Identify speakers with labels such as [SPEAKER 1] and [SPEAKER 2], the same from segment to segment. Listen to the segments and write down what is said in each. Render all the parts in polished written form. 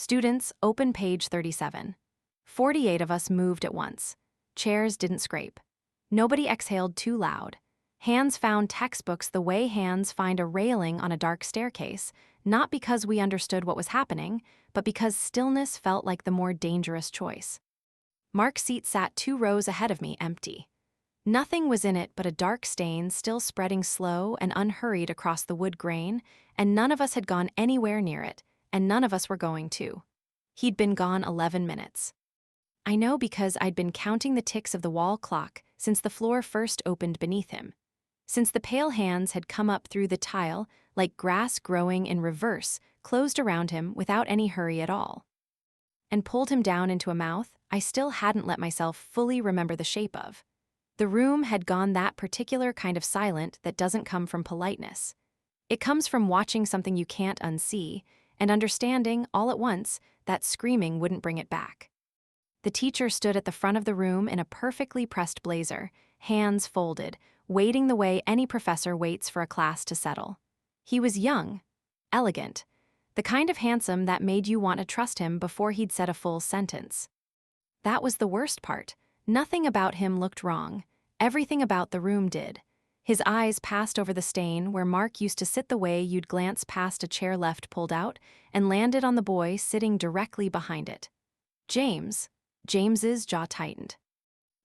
[SPEAKER 1] Students, open page 37. 48 of us moved at once. Chairs didn't scrape. Nobody exhaled too loud. Hands found textbooks the way hands find a railing on a dark staircase, not because we understood what was happening, but because stillness felt like the more dangerous choice. Mark's seat sat 2 rows ahead of me, empty. Nothing was in it but a dark stain still spreading slow and unhurried across the wood grain, and none of us had gone anywhere near it, and none of us were going to. He'd been gone 11 minutes. I know because I'd been counting the ticks of the wall clock since the floor first opened beneath him. Since the pale hands had come up through the tile, like grass growing in reverse, closed around him without any hurry at all, and pulled him down into a mouth I still hadn't let myself fully remember the shape of. The room had gone that particular kind of silent that doesn't come from politeness. It comes from watching something you can't unsee, and understanding, all at once, that screaming wouldn't bring it back. The teacher stood at the front of the room in a perfectly pressed blazer, hands folded, waiting the way any professor waits for a class to settle. He was young, elegant, the kind of handsome that made you want to trust him before he'd said a full sentence. That was the worst part. Nothing about him looked wrong. Everything about the room did. His eyes passed over the stain where Mark used to sit the way you'd glance past a chair left pulled out, and landed on the boy sitting directly behind it. James's jaw tightened.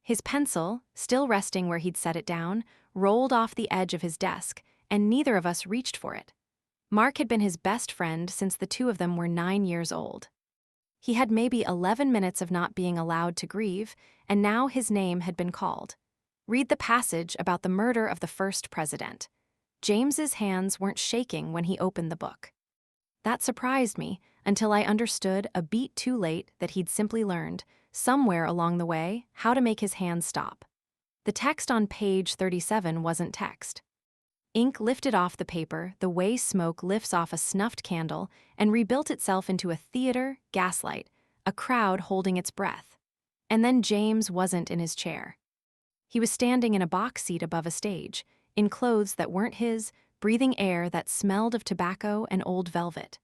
[SPEAKER 1] His pencil, still resting where he'd set it down, rolled off the edge of his desk, and neither of us reached for it. Mark had been his best friend since the 2 of them were 9 years old. He had maybe 11 minutes of not being allowed to grieve, and now his name had been called. Read the passage about the murder of the first president. James's hands weren't shaking when he opened the book. That surprised me until I understood a beat too late that he'd simply learned, somewhere along the way, how to make his hands stop. The text on page 37 wasn't text. Ink lifted off the paper the way smoke lifts off a snuffed candle and rebuilt itself into a theater, gaslight, a crowd holding its breath. And then James wasn't in his chair. He was standing in a box seat above a stage, in clothes that weren't his, breathing air that smelled of tobacco and old velvet.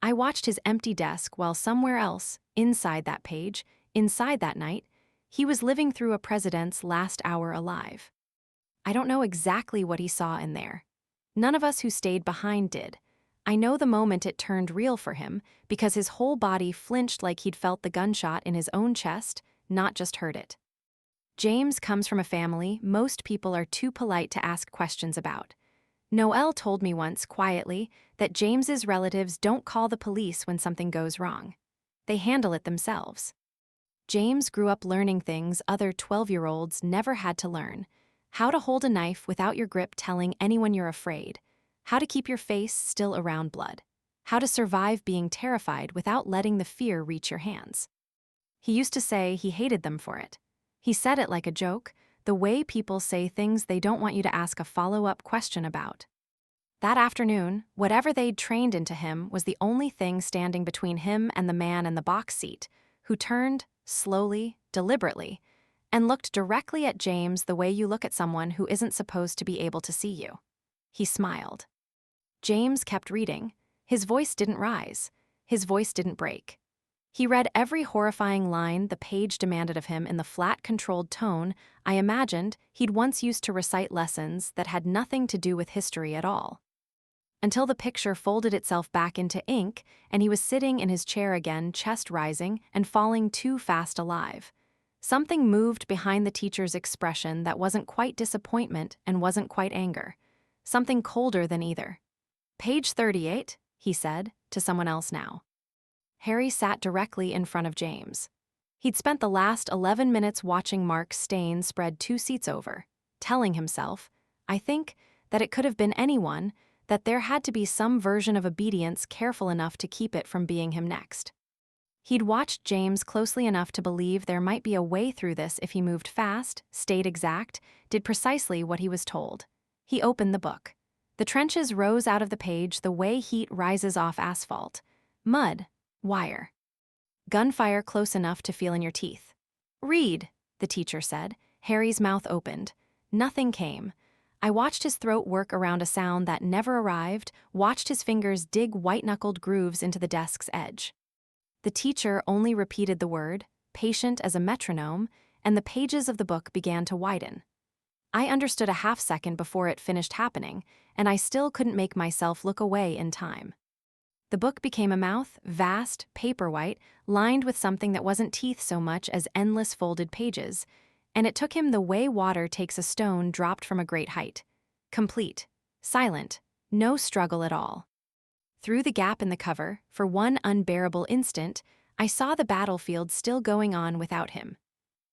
[SPEAKER 1] I watched his empty desk while somewhere else, inside that page, inside that night, he was living through a president's last hour alive. I don't know exactly what he saw in there. None of us who stayed behind did. I know the moment it turned real for him because his whole body flinched like he'd felt the gunshot in his own chest, not just heard it. James comes from a family most people are too polite to ask questions about. Noelle told me once, quietly, that James's relatives don't call the police when something goes wrong. They handle it themselves. James grew up learning things other 12-year-olds never had to learn. How to hold a knife without your grip telling anyone you're afraid. How to keep your face still around blood. How to survive being terrified without letting the fear reach your hands. He used to say he hated them for it. He said it like a joke, the way people say things they don't want you to ask a follow-up question about. That afternoon, whatever they'd trained into him was the only thing standing between him and the man in the box seat, who turned, slowly, deliberately, and looked directly at James the way you look at someone who isn't supposed to be able to see you. He smiled. James kept reading. His voice didn't rise. His voice didn't break. He read every horrifying line the page demanded of him in the flat, controlled tone I imagined he'd once used to recite lessons that had nothing to do with history at all. Until the picture folded itself back into ink and he was sitting in his chair again, chest rising and falling too fast alive. Something moved behind the teacher's expression that wasn't quite disappointment and wasn't quite anger. Something colder than either. "Page 38, he said, to someone else now. Harry sat directly in front of James. He'd spent the last 11 minutes watching Mark's stain spread 2 seats over, telling himself, I think, that it could have been anyone, that there had to be some version of obedience careful enough to keep it from being him next. He'd watched James closely enough to believe there might be a way through this if he moved fast, stayed exact, did precisely what he was told. He opened the book. The trenches rose out of the page the way heat rises off asphalt. Mud, wire. Gunfire close enough to feel in your teeth. "Read," the teacher said. Harry's mouth opened. Nothing came. I watched his throat work around a sound that never arrived, watched his fingers dig white-knuckled grooves into the desk's edge. The teacher only repeated the word, patient as a metronome, and the pages of the book began to widen. I understood a half-second before it finished happening, and I still couldn't make myself look away in time. The book became a mouth, vast, paper-white, lined with something that wasn't teeth so much as endless folded pages, and it took him the way water takes a stone dropped from a great height. Complete, silent, no struggle at all. Through the gap in the cover, for one unbearable instant, I saw the battlefield still going on without him.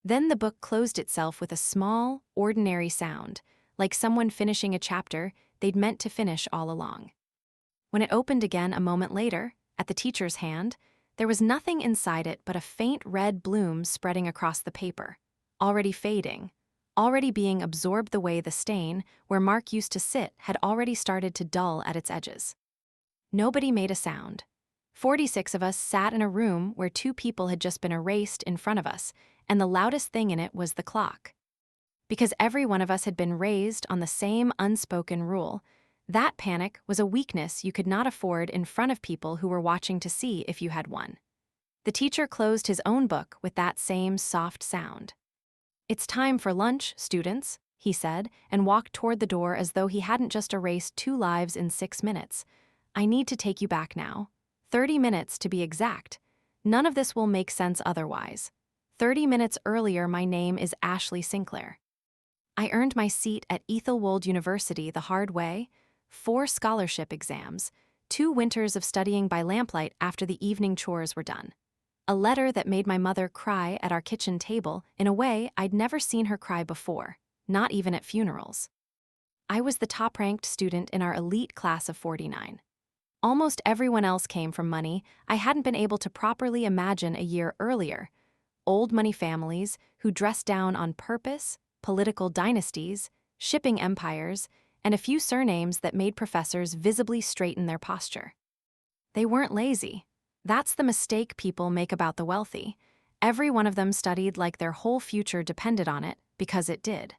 [SPEAKER 1] Then the book closed itself with a small, ordinary sound, like someone finishing a chapter they'd meant to finish all along. When it opened again a moment later, at the teacher's hand, there was nothing inside it but a faint red bloom spreading across the paper, already fading, already being absorbed the way the stain, where Mark used to sit, had already started to dull at its edges. Nobody made a sound. 46 of us sat in a room where 2 people had just been erased in front of us, and the loudest thing in it was the clock. Because every one of us had been raised on the same unspoken rule, that panic was a weakness you could not afford in front of people who were watching to see if you had one. The teacher closed his own book with that same soft sound. "It's time for lunch, students," he said, and walked toward the door as though he hadn't just erased 2 lives in 6 minutes. "I need to take you back now. 30 minutes to be exact. None of this will make sense otherwise. 30 minutes earlier, my name is Ashley Sinclair. I earned my seat at Ethelwold University the hard way, 4 scholarship exams, 2 winters of studying by lamplight after the evening chores were done. A letter that made my mother cry at our kitchen table in a way I'd never seen her cry before, not even at funerals. I was the top-ranked student in our elite class of 49. Almost everyone else came from money I hadn't been able to properly imagine a year earlier. Old money families who dressed down on purpose, political dynasties, shipping empires, and a few surnames that made professors visibly straighten their posture. They weren't lazy. That's the mistake people make about the wealthy. Every one of them studied like their whole future depended on it, because it did.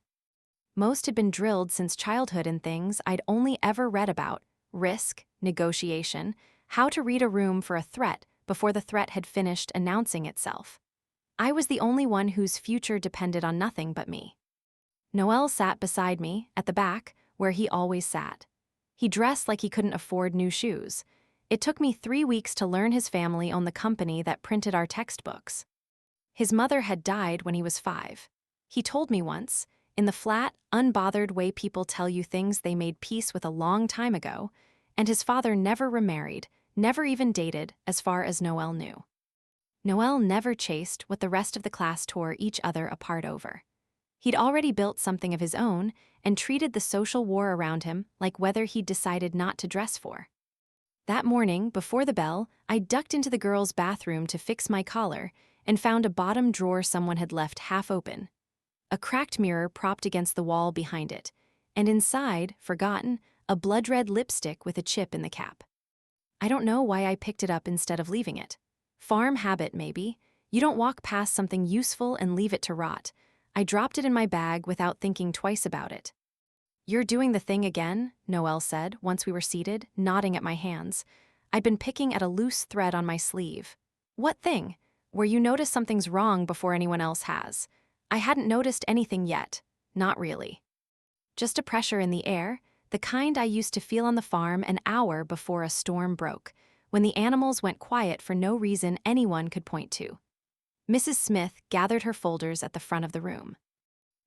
[SPEAKER 1] Most had been drilled since childhood in things I'd only ever read about: risk, negotiation, how to read a room for a threat before the threat had finished announcing itself. I was the only one whose future depended on nothing but me. Noel sat beside me, at the back, where he always sat. He dressed like he couldn't afford new shoes. It took me 3 weeks to learn his family owned the company that printed our textbooks. His mother had died when he was 5. He told me once, in the flat, unbothered way people tell you things they made peace with a long time ago, and his father never remarried, never even dated, as far as Noel knew. Noel never chased what the rest of the class tore each other apart over. He'd already built something of his own and treated the social war around him like weather he'd decided not to dress for. That morning, before the bell, I ducked into the girls' bathroom to fix my collar and found a bottom drawer someone had left half open. A cracked mirror propped against the wall behind it, and inside, forgotten, a blood-red lipstick with a chip in the cap. I don't know why I picked it up instead of leaving it. Farm habit, maybe. You don't walk past something useful and leave it to rot. I dropped it in my bag without thinking twice about it. "You're doing the thing again," Noel said, once we were seated, nodding at my hands. I'd been picking at a loose thread on my sleeve. "What thing?" "Where you notice something's wrong before anyone else has." I hadn't noticed anything yet. Not really. Just a pressure in the air, the kind I used to feel on the farm an hour before a storm broke, when the animals went quiet for no reason anyone could point to. Mrs. Smith gathered her folders at the front of the room.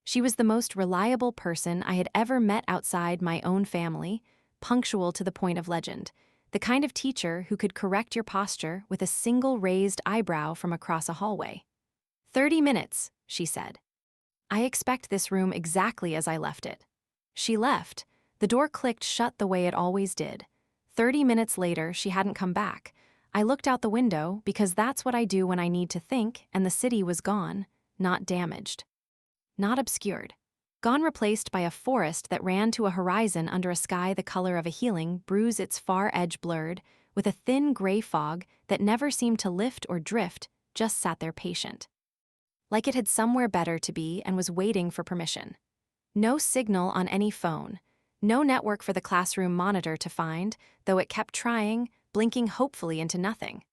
[SPEAKER 1] She was the most reliable person I had ever met outside my own family, punctual to the point of legend, the kind of teacher who could correct your posture with a single raised eyebrow from across a hallway. 30 minutes, she said. I expect this room exactly as I left it. She left. The door clicked shut the way it always did. 30 minutes later, she hadn't come back. I looked out the window because that's what I do when I need to think, and the city was gone, not damaged. Not obscured. Gone, replaced by a forest that ran to a horizon under a sky the color of a healing bruise, its far edge blurred, with a thin gray fog that never seemed to lift or drift, just sat there patient. Like it had somewhere better to be and was waiting for permission. No signal on any phone. No network for the classroom monitor to find, though it kept trying, blinking hopefully into nothing.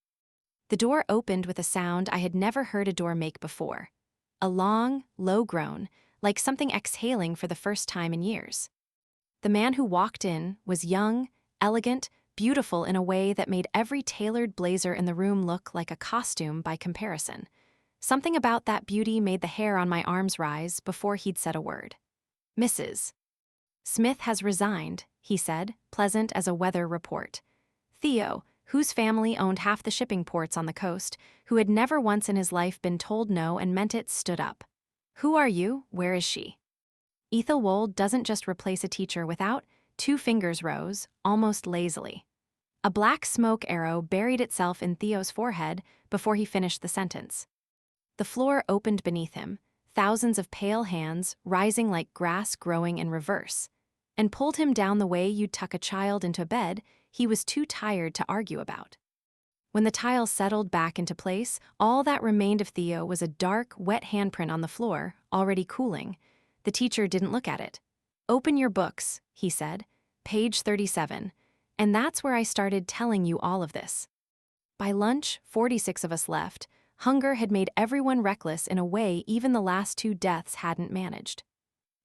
[SPEAKER 1] The door opened with a sound I had never heard a door make before. A long, low groan, like something exhaling for the first time in years. The man who walked in was young, elegant, beautiful in a way that made every tailored blazer in the room look like a costume by comparison. Something about that beauty made the hair on my arms rise before he'd said a word. "Mrs. Smith has resigned," he said, pleasant as a weather report. Theo, whose family owned half the shipping ports on the coast, who had never once in his life been told no and meant it, stood up. "Who are you? Where is she?" Ethelwold doesn't just replace a teacher without, 2 fingers rose, almost lazily. A black smoke arrow buried itself in Theo's forehead before he finished the sentence. The floor opened beneath him, thousands of pale hands rising like grass growing in reverse, and pulled him down the way you'd tuck a child into bed he was too tired to argue about. When the tile settled back into place, all that remained of Theo was a dark, wet handprint on the floor, already cooling. The teacher didn't look at it. "Open your books," he said, "page 37. And that's where I started telling you all of this." By lunch, 46 of us left. Hunger had made everyone reckless in a way even the last 2 deaths hadn't managed.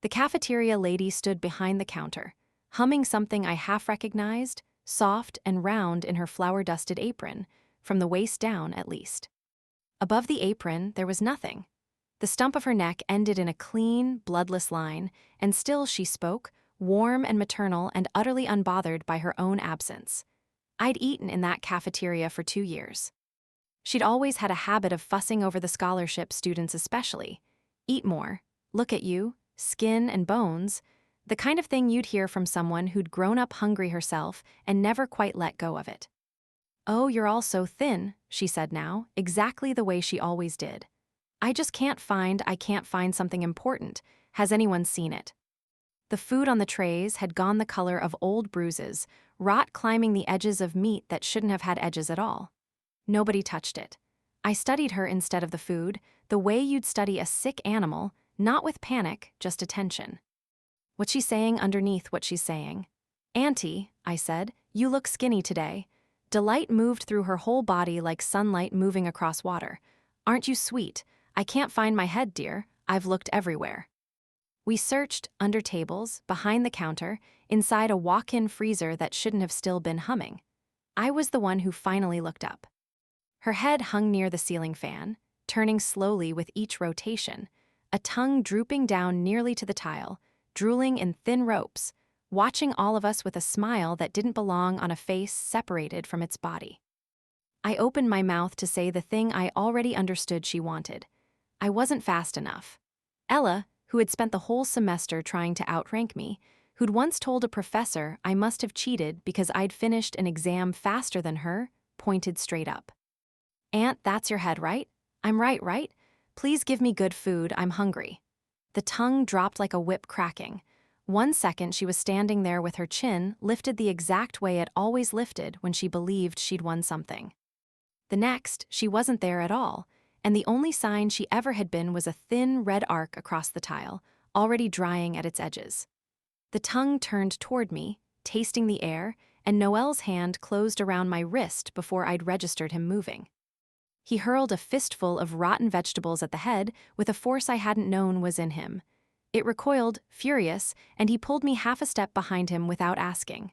[SPEAKER 1] The cafeteria lady stood behind the counter, humming something I half recognized, soft and round in her flour-dusted apron, from the waist down at least. Above the apron, there was nothing. The stump of her neck ended in a clean, bloodless line, and still she spoke, warm and maternal and utterly unbothered by her own absence. I'd eaten in that cafeteria for 2 years. She'd always had a habit of fussing over the scholarship students especially. "Eat more. Look at you. Skin and bones." The kind of thing you'd hear from someone who'd grown up hungry herself and never quite let go of it. "Oh, you're all so thin," she said now, exactly the way she always did. I can't find something important. Has anyone seen it?" The food on the trays had gone the color of old bruises, rot climbing the edges of meat that shouldn't have had edges at all. Nobody touched it. I studied her instead of the food, the way you'd study a sick animal, not with panic, just attention. "What's she saying underneath what she's saying?" "Auntie," I said, "you look skinny today." Delight moved through her whole body like sunlight moving across water. "Aren't you sweet? I can't find my head, dear. I've looked everywhere." We searched under tables, behind the counter, inside a walk-in freezer that shouldn't have still been humming. I was the one who finally looked up. Her head hung near the ceiling fan, turning slowly with each rotation, a tongue drooping down nearly to the tile, drooling in thin ropes, watching all of us with a smile that didn't belong on a face separated from its body. I opened my mouth to say the thing I already understood she wanted. I wasn't fast enough. Ella, who had spent the whole semester trying to outrank me, who'd once told a professor I must have cheated because I'd finished an exam faster than her, pointed straight up. "Aunt, that's your head, right? I'm right? Please give me good food, I'm hungry." The tongue dropped like a whip cracking. 1 second she was standing there with her chin lifted the exact way it always lifted when she believed she'd won something. The next, she wasn't there at all, and the only sign she ever had been was a thin red arc across the tile, already drying at its edges. The tongue turned toward me, tasting the air, and Noel's hand closed around my wrist before I'd registered him moving. He hurled a fistful of rotten vegetables at the head with a force I hadn't known was in him. It recoiled, furious, and he pulled me half a step behind him without asking.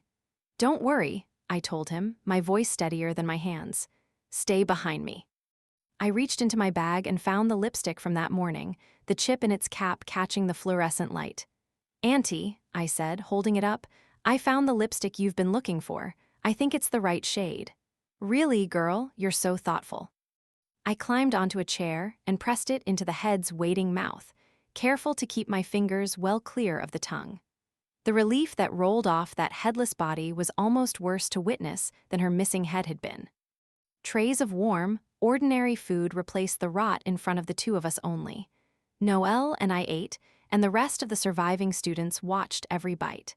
[SPEAKER 1] "Don't worry," I told him, my voice steadier than my hands. "Stay behind me." I reached into my bag and found the lipstick from that morning, the chip in its cap catching the fluorescent light. "Auntie," I said, holding it up, "I found the lipstick you've been looking for. I think it's the right shade." "Really, girl, you're so thoughtful." I climbed onto a chair and pressed it into the head's waiting mouth, careful to keep my fingers well clear of the tongue. The relief that rolled off that headless body was almost worse to witness than her missing head had been. Trays of warm, ordinary food replaced the rot in front of the 2 of us only. Noelle and I ate, and the rest of the surviving students watched every bite.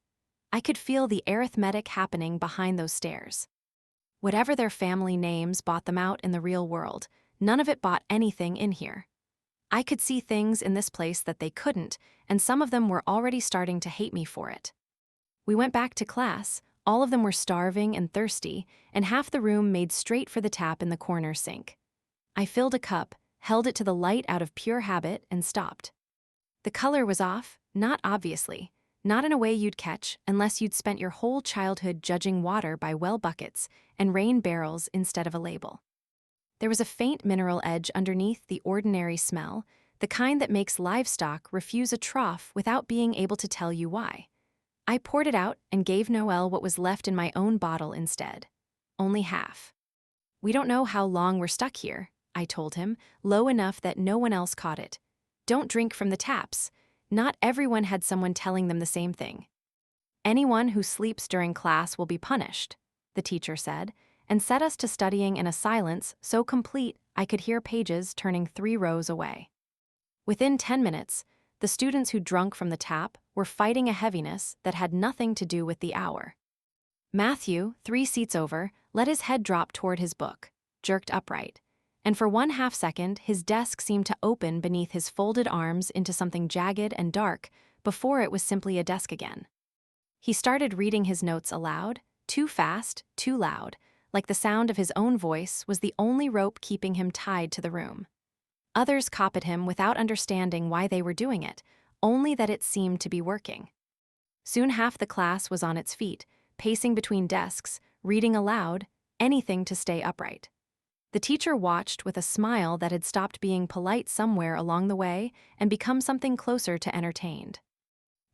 [SPEAKER 1] I could feel the arithmetic happening behind those stares. Whatever their family names bought them out in the real world, none of it bought anything in here. I could see things in this place that they couldn't, and some of them were already starting to hate me for it. We went back to class, All of them were starving and thirsty, and half the room made straight for the tap in the corner sink. I filled a cup, held it to the light out of pure habit, and stopped. The color was off, not obviously, not in a way you'd catch unless you'd spent your whole childhood judging water by well buckets and rain barrels instead of a label. There was a faint mineral edge underneath the ordinary smell, the kind that makes livestock refuse a trough without being able to tell you why. I poured it out and gave Noel what was left in my own bottle instead. Only half. "We don't know how long we're stuck here," I told him, low enough that no one else caught it. "Don't drink from the taps." Not everyone had someone telling them the same thing. "Anyone who sleeps during class will be punished," the teacher said, and set us to studying in a silence so complete I could hear pages turning 3 rows away. Within 10 minutes, the students who drunk from the tap were fighting a heaviness that had nothing to do with the hour. Matthew, 3 seats over, let his head drop toward his book, jerked upright, and for 1/2 second his desk seemed to open beneath his folded arms into something jagged and dark before it was simply a desk again. He started reading his notes aloud, too fast, too loud, like the sound of his own voice was the only rope keeping him tied to the room. Others copied him without understanding why they were doing it, only that it seemed to be working. Soon half the class was on its feet, pacing between desks, reading aloud, anything to stay upright. The teacher watched with a smile that had stopped being polite somewhere along the way and become something closer to entertained.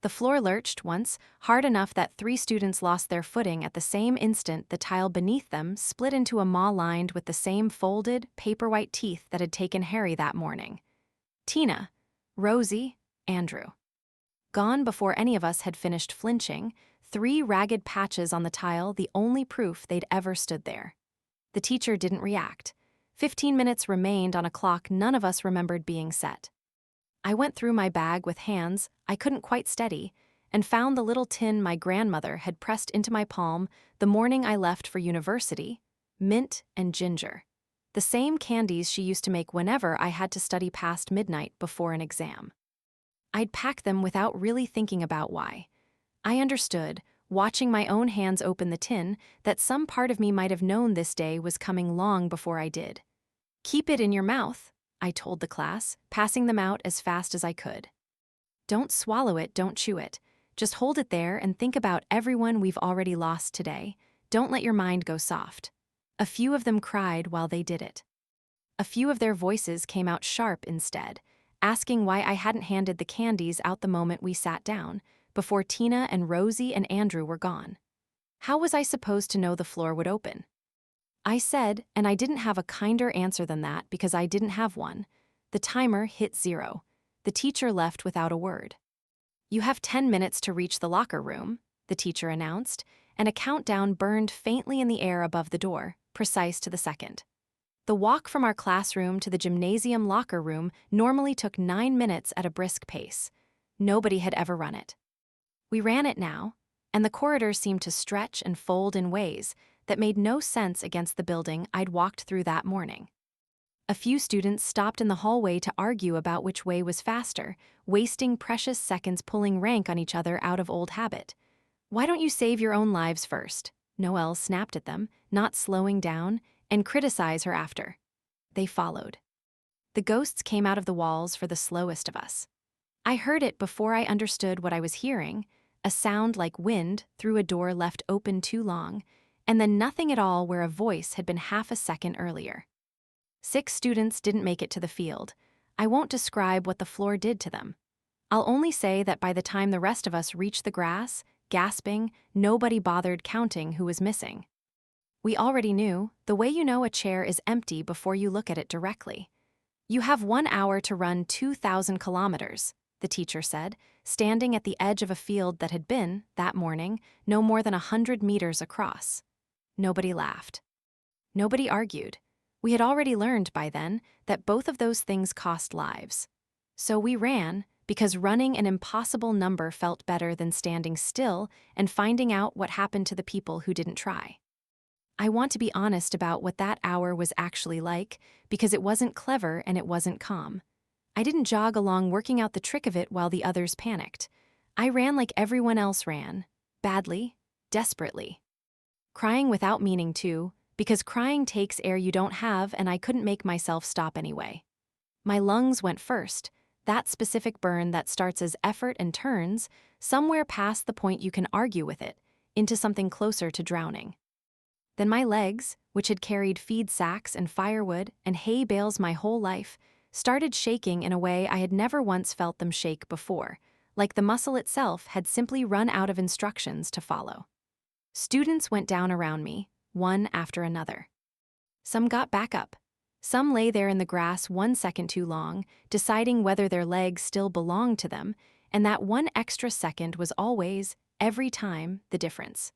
[SPEAKER 1] The floor lurched once, hard enough that 3 students lost their footing at the same instant the tile beneath them split into a maw lined with the same folded, paper-white teeth that had taken Harry that morning. Tina, Rosie, Andrew. Gone before any of us had finished flinching, 3 ragged patches on the tile, the only proof they'd ever stood there. The teacher didn't react. 15 minutes remained on a clock none of us remembered being set. I went through my bag with hands I couldn't quite steady and found the little tin my grandmother had pressed into my palm the morning I left for university, mint and ginger. The same candies she used to make whenever I had to study past midnight before an exam. I'd pack them without really thinking about why. I understood, watching my own hands open the tin, that some part of me might have known this day was coming long before I did. "Keep it in your mouth," I told the class, passing them out as fast as I could. "Don't swallow it, don't chew it. Just hold it there and think about everyone we've already lost today. Don't let your mind go soft." A few of them cried while they did it. A few of their voices came out sharp instead, asking why I hadn't handed the candies out the moment we sat down, before Tina and Rosie and Andrew were gone. How was I supposed to know the floor would open? I said, and I didn't have a kinder answer than that because I didn't have one. The timer hit 0. The teacher left without a word. "You have 10 minutes to reach the locker room," the teacher announced, and a countdown burned faintly in the air above the door, precise to the second. The walk from our classroom to the gymnasium locker room normally took 9 minutes at a brisk pace. Nobody had ever run it. We ran it now, and the corridor seemed to stretch and fold in ways that made no sense against the building I'd walked through that morning. A few students stopped in the hallway to argue about which way was faster, wasting precious seconds pulling rank on each other out of old habit. "Why don't you save your own lives first?" Noelle snapped at them, not slowing down, and criticize her after. They followed. The ghosts came out of the walls for the slowest of us. I heard it before I understood what I was hearing, a sound like wind through a door left open too long, and then nothing at all where a voice had been half a second earlier. 6 students didn't make it to the field. I won't describe what the floor did to them. I'll only say that by the time the rest of us reached the grass, gasping, nobody bothered counting who was missing. We already knew, the way you know a chair is empty before you look at it directly. "You have 1 hour to run 2,000 kilometers, the teacher said, standing at the edge of a field that had been, that morning, no more than 100 meters across. Nobody laughed. Nobody argued. We had already learned by then that both of those things cost lives. So we ran, because running an impossible number felt better than standing still and finding out what happened to the people who didn't try. I want to be honest about what that hour was actually like, because it wasn't clever and it wasn't calm. I didn't jog along working out the trick of it while the others panicked. I ran like everyone else ran, badly, desperately. crying without meaning to, because crying takes air you don't have and I couldn't make myself stop anyway. My lungs went first, that specific burn that starts as effort and turns, somewhere past the point you can argue with it, into something closer to drowning. Then my legs, which had carried feed sacks and firewood and hay bales my whole life, started shaking in a way I had never once felt them shake before, like the muscle itself had simply run out of instructions to follow. Students went down around me, one after another. Some got back up. Some lay there in the grass 1 second too long, deciding whether their legs still belonged to them, and that 1 extra second was always, every time, the difference.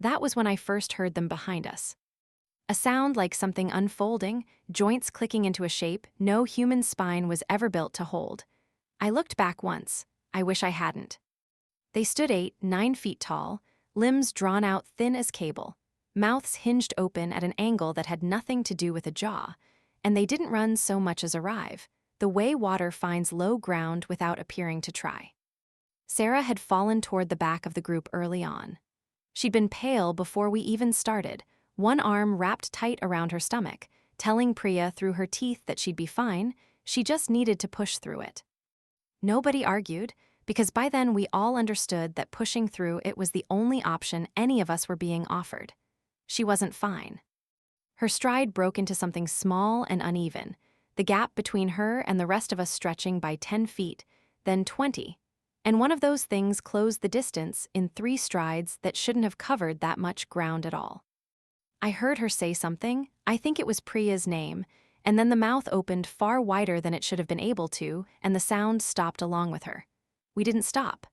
[SPEAKER 1] That was when I first heard them behind us. A sound like something unfolding, joints clicking into a shape no human spine was ever built to hold. I looked back once. I wish I hadn't. They stood 8, 9 feet tall, limbs drawn out thin as cable, mouths hinged open at an angle that had nothing to do with a jaw, and they didn't run so much as arrive, the way water finds low ground without appearing to try. Sarah had fallen toward the back of the group early on. She'd been pale before we even started, one arm wrapped tight around her stomach, telling Priya through her teeth that she'd be fine, she just needed to push through it. Nobody argued, because by then we all understood that pushing through it was the only option any of us were being offered. She wasn't fine. Her stride broke into something small and uneven, the gap between her and the rest of us stretching by 10 feet, then 20, and one of those things closed the distance in 3 strides that shouldn't have covered that much ground at all. I heard her say something, I think it was Priya's name, and then the mouth opened far wider than it should have been able to, and the sound stopped along with her. We didn't stop.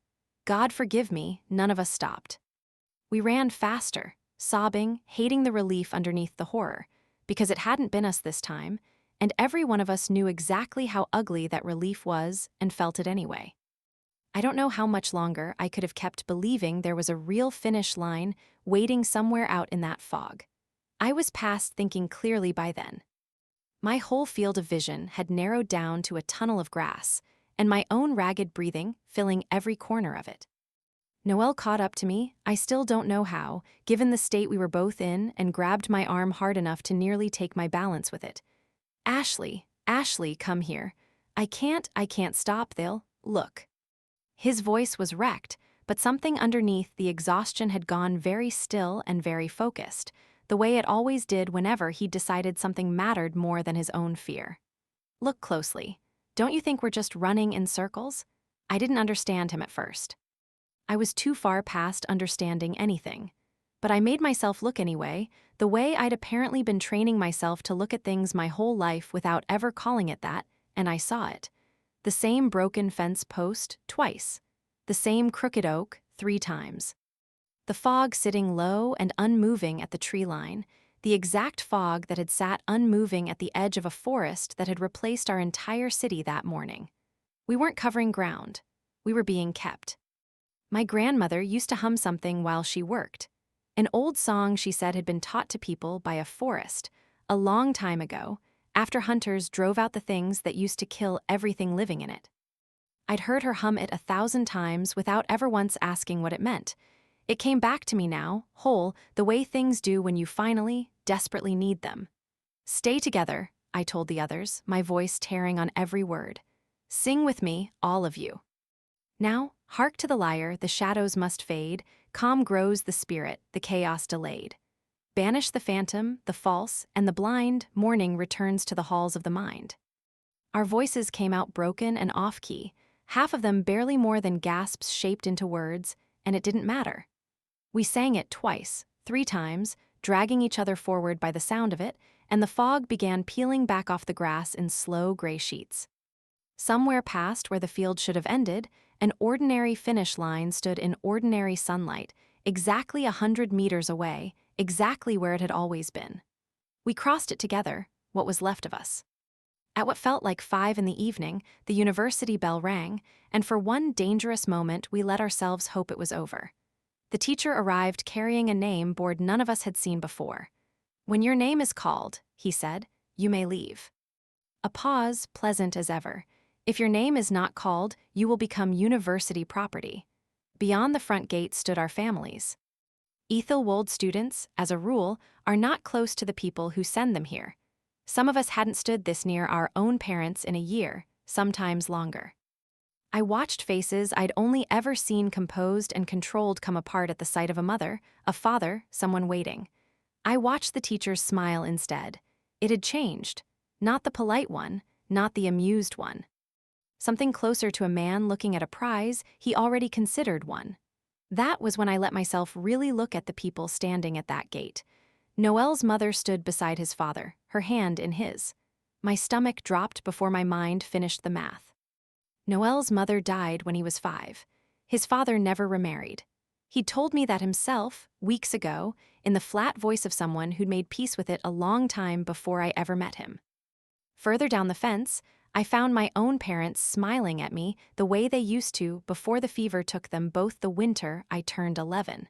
[SPEAKER 1] God forgive me, none of us stopped. We ran faster, sobbing, hating the relief underneath the horror, because it hadn't been us this time, and every one of us knew exactly how ugly that relief was and felt it anyway. I don't know how much longer I could have kept believing there was a real finish line waiting somewhere out in that fog. I was past thinking clearly by then. My whole field of vision had narrowed down to a tunnel of grass, and my own ragged breathing filling every corner of it. Noelle caught up to me, I still don't know how, given the state we were both in, and grabbed my arm hard enough to nearly take my balance with it. Ashley, come here. I can't stop, they'll, look. His voice was wrecked, but something underneath the exhaustion had gone very still and very focused, the way it always did whenever he decided something mattered more than his own fear. Look closely. Don't you think we're just running in circles? I didn't understand him at first. I was too far past understanding anything. But I made myself look anyway, the way I'd apparently been training myself to look at things my whole life without ever calling it that, and I saw it. The same broken fence post, twice. The same crooked oak, 3 times. The fog sitting low and unmoving at the tree line, the exact fog that had sat unmoving at the edge of a forest that had replaced our entire city that morning. We weren't covering ground. We were being kept. My grandmother used to hum something while she worked. An old song she said had been taught to people by a forest, a long time ago, after hunters drove out the things that used to kill everything living in it. I'd heard her hum it 1,000 times without ever once asking what it meant. It came back to me now, whole, the way things do when you finally, desperately need them. Stay together, I told the others, my voice tearing on every word. Sing with me, all of you. Now, hark to the lyre, the shadows must fade, calm grows the spirit, the chaos delayed. Banish the phantom, the false, and the blind, morning returns to the halls of the mind. Our voices came out broken and off-key, half of them barely more than gasps shaped into words, and it didn't matter. We sang it twice, 3 times, dragging each other forward by the sound of it, and the fog began peeling back off the grass in slow gray sheets. Somewhere past where the field should have ended, an ordinary finish line stood in ordinary sunlight, exactly 100 meters away, exactly where it had always been. We crossed it together, what was left of us. At what felt like 5 in the evening, the university bell rang, and for one dangerous moment we let ourselves hope it was over. The teacher arrived carrying a name board none of us had seen before. When your name is called, he said, you may leave. A pause, pleasant as ever. If your name is not called, you will become university property. Beyond the front gate stood our families. Ethelwold students, as a rule, are not close to the people who send them here. Some of us hadn't stood this near our own parents in a year, sometimes longer. I watched faces I'd only ever seen composed and controlled come apart at the sight of a mother, a father, someone waiting. I watched the teachers smile instead. It had changed. Not the polite one, not the amused one. Something closer to a man looking at a prize he already considered one. That was when I let myself really look at the people standing at that gate. Noel's mother stood beside his father, her hand in his. My stomach dropped before my mind finished the math. Noel's mother died when he was 5. His father never remarried. He'd told me that himself, weeks ago, in the flat voice of someone who'd made peace with it a long time before I ever met him. Further down the fence, I found my own parents smiling at me the way they used to before the fever took them both the winter I turned 11.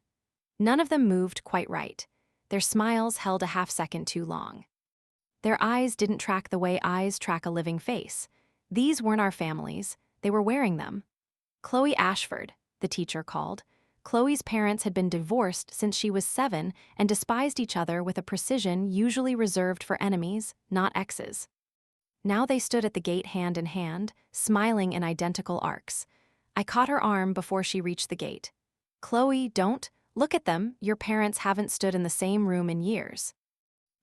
[SPEAKER 1] None of them moved quite right. Their smiles held a half-second too long. Their eyes didn't track the way eyes track a living face. These weren't our families. They were wearing them. Chloe Ashford, the teacher called. Chloe's parents had been divorced since she was 7 and despised each other with a precision usually reserved for enemies, not exes. Now they stood at the gate hand in hand, smiling in identical arcs. I caught her arm before she reached the gate. "Chloe, don't. Look at them. Your parents haven't stood in the same room in years."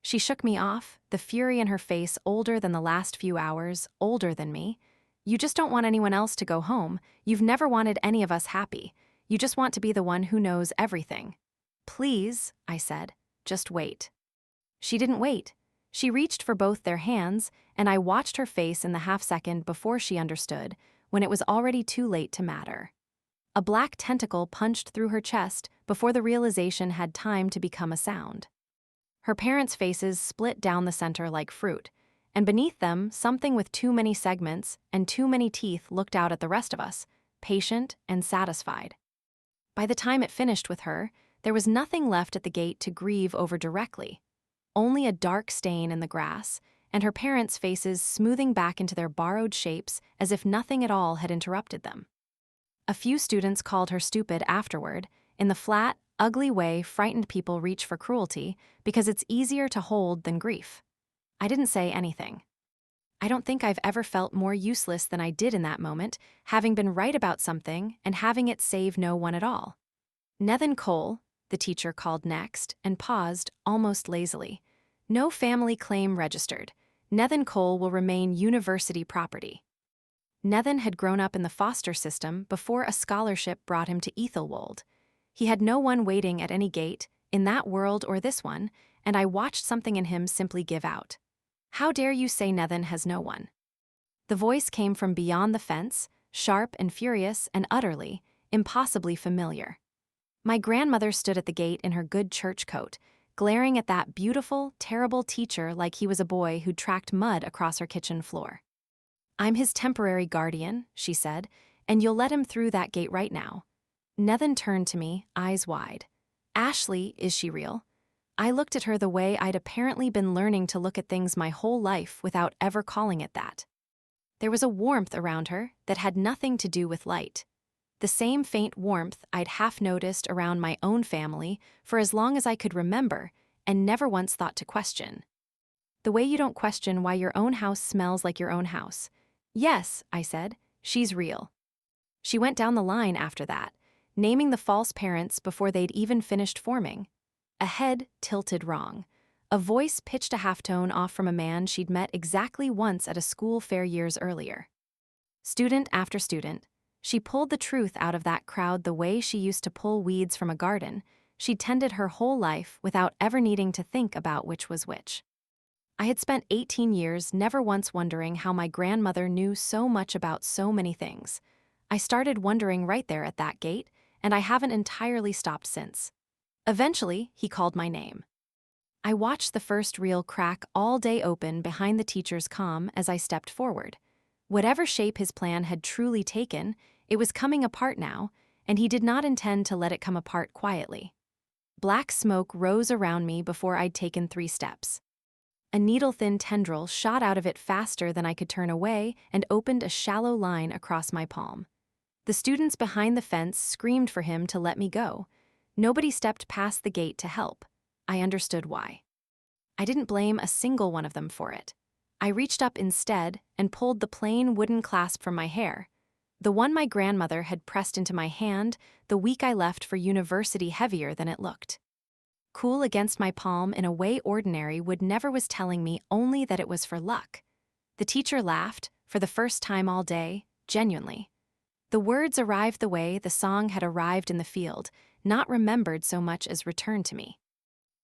[SPEAKER 1] She shook me off, the fury in her face older than the last few hours, older than me. "You just don't want anyone else to go home. You've never wanted any of us happy. You just want to be the one who knows everything." "Please," I said, "just wait." She didn't wait. She reached for both their hands, and I watched her face in the half-second before she understood, when it was already too late to matter. A black tentacle punched through her chest before the realization had time to become a sound. Her parents' faces split down the center like fruit, and beneath them, something with too many segments and too many teeth looked out at the rest of us, patient and satisfied. By the time it finished with her, there was nothing left at the gate to grieve over directly. Only a dark stain in the grass, and her parents' faces smoothing back into their borrowed shapes as if nothing at all had interrupted them. A few students called her stupid afterward, in the flat, ugly way frightened people reach for cruelty because it's easier to hold than grief. I didn't say anything. I don't think I've ever felt more useless than I did in that moment, having been right about something and having it save no one at all. "Nethan Cole," the teacher called next, and paused, almost lazily. "No family claim registered. Nethan Cole will remain university property." Nethan had grown up in the foster system before a scholarship brought him to Ethelwold. He had no one waiting at any gate, in that world or this one, and I watched something in him simply give out. "How dare you say Nethan has no one?" The voice came from beyond the fence, sharp and furious and utterly, impossibly familiar. My grandmother stood at the gate in her good church coat, glaring at that beautiful, terrible teacher like he was a boy who'd tracked mud across her kitchen floor. "I'm his temporary guardian," she said, "and you'll let him through that gate right now." Nethan turned to me, eyes wide. "Ashley, is she real?" I looked at her the way I'd apparently been learning to look at things my whole life without ever calling it that. There was a warmth around her that had nothing to do with light. The same faint warmth I'd half noticed around my own family for as long as I could remember and never once thought to question. The way you don't question why your own house smells like your own house. "Yes," I said, "she's real." She went down the line after that, naming the false parents before they'd even finished forming. A head tilted wrong. A voice pitched a halftone off from a man she'd met exactly once at a school fair years earlier. Student after student, she pulled the truth out of that crowd the way she used to pull weeds from a garden. She'd tended her whole life without ever needing to think about which was which. I had spent 18 years never once wondering how my grandmother knew so much about so many things. I started wondering right there at that gate, and I haven't entirely stopped since. Eventually, he called my name. I watched the first real crack all day open behind the teacher's comm as I stepped forward. Whatever shape his plan had truly taken, it was coming apart now, and he did not intend to let it come apart quietly. Black smoke rose around me before I'd taken 3 steps. A needle-thin tendril shot out of it faster than I could turn away and opened a shallow line across my palm. The students behind the fence screamed for him to let me go. Nobody stepped past the gate to help. I understood why. I didn't blame a single one of them for it. I reached up instead and pulled the plain wooden clasp from my hair, the one my grandmother had pressed into my hand the week I left for university, heavier than it looked. Cool against my palm in a way ordinary would never, was telling me only that it was for luck. The teacher laughed, for the first time all day, genuinely. The words arrived the way the song had arrived in the field, not remembered so much as returned to me.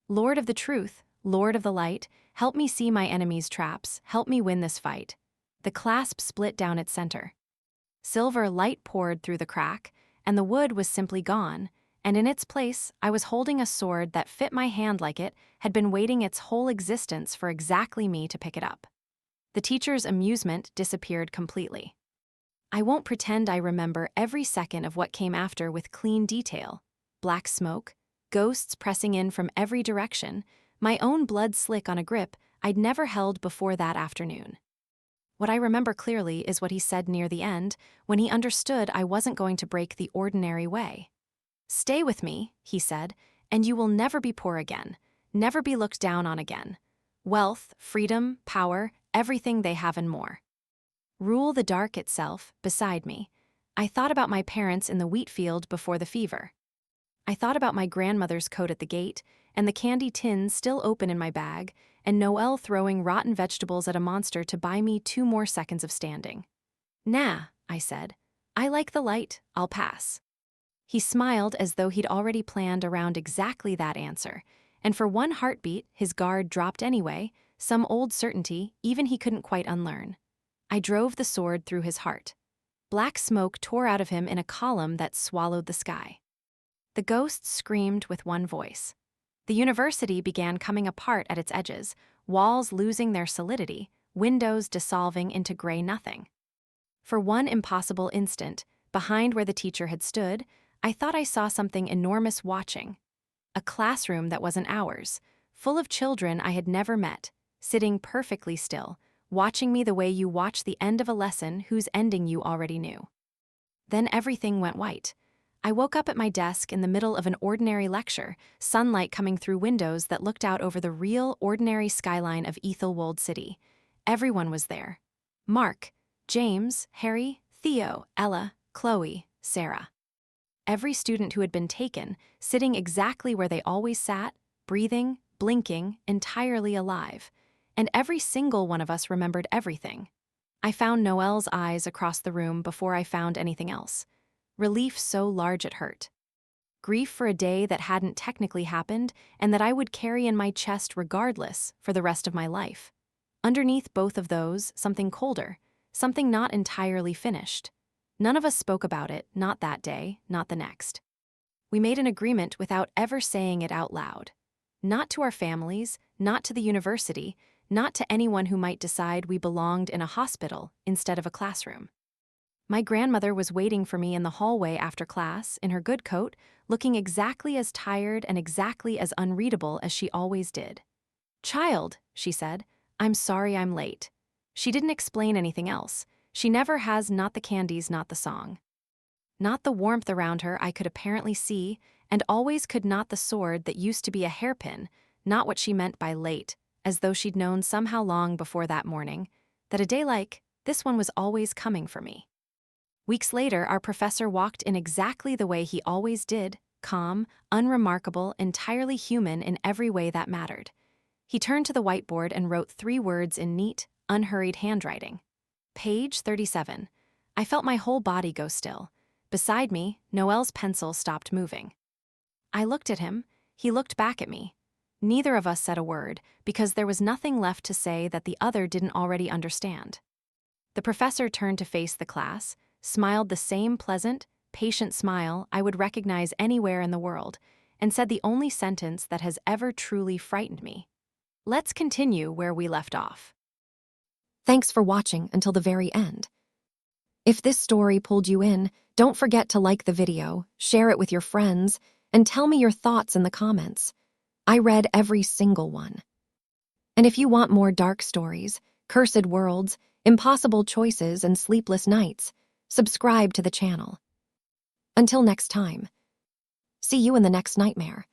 [SPEAKER 1] Lord of the truth, Lord of the light, help me see my enemies' traps, help me win this fight. The clasp split down its center. Silver light poured through the crack, and the wood was simply gone, and in its place I was holding a sword that fit my hand like it had been waiting its whole existence for exactly me to pick it up. The teacher's amusement disappeared completely. I won't pretend I remember every second of what came after with clean detail. Black smoke, ghosts pressing in from every direction, my own blood slick on a grip I'd never held before that afternoon. What I remember clearly is what he said near the end, when he understood I wasn't going to break the ordinary way. "Stay with me," he said, "and you will never be poor again, never be looked down on again. Wealth, freedom, power, everything they have and more. Rule the dark itself, beside me." I thought about my parents in the wheat field before the fever. I thought about my grandmother's coat at the gate, and the candy tins still open in my bag, and Noel throwing rotten vegetables at a monster to buy me 2 more seconds of standing. "Nah," I said. "I like the light, I'll pass." He smiled as though he'd already planned around exactly that answer, and for one heartbeat his guard dropped anyway, some old certainty even he couldn't quite unlearn. I drove the sword through his heart. Black smoke tore out of him in a column that swallowed the sky. The ghosts screamed with one voice. The university began coming apart at its edges, walls losing their solidity, windows dissolving into gray nothing. For one impossible instant, behind where the teacher had stood, I thought I saw something enormous watching. A classroom that wasn't ours, full of children I had never met, sitting perfectly still, watching me the way you watch the end of a lesson whose ending you already knew. Then everything went white. I woke up at my desk in the middle of an ordinary lecture, sunlight coming through windows that looked out over the real, ordinary skyline of Ethelwold City. Everyone was there. Mark, James, Harry, Theo, Ella, Chloe, Sarah. Every student who had been taken, sitting exactly where they always sat, breathing, blinking, entirely alive. And every single one of us remembered everything. I found Noelle's eyes across the room before I found anything else. Relief so large it hurt. Grief for a day that hadn't technically happened and that I would carry in my chest regardless for the rest of my life. Underneath both of those, something colder, something not entirely finished. None of us spoke about it, not that day, not the next. We made an agreement without ever saying it out loud. Not to our families, not to the university, not to anyone who might decide we belonged in a hospital instead of a classroom. My grandmother was waiting for me in the hallway after class, in her good coat, looking exactly as tired and exactly as unreadable as she always did. "Child," she said, "I'm sorry I'm late." She didn't explain anything else. She never has, not the candies, not the song. Not the warmth around her I could apparently see, and always could not the sword that used to be a hairpin, not what she meant by late, as though she'd known somehow long before that morning, that a day like this one was always coming for me. Weeks later, our professor walked in exactly the way he always did, calm, unremarkable, entirely human in every way that mattered. He turned to the whiteboard and wrote 3 words in neat, unhurried handwriting. Page 37. I felt my whole body go still. Beside me, Noelle's pencil stopped moving. I looked at him. He looked back at me. Neither of us said a word, because there was nothing left to say that the other didn't already understand. The professor turned to face the class, smiled the same pleasant, patient smile I would recognize anywhere in the world, and said the only sentence that has ever truly frightened me. "Let's continue where we left off." Thanks for watching until the very end. If this story pulled you in, don't forget to like the video, share it with your friends, and tell me your thoughts in the comments. I read every single one. And if you want more dark stories, cursed worlds, impossible choices, and sleepless nights, subscribe to the channel. Until next time.
[SPEAKER 2] See you in the next nightmare.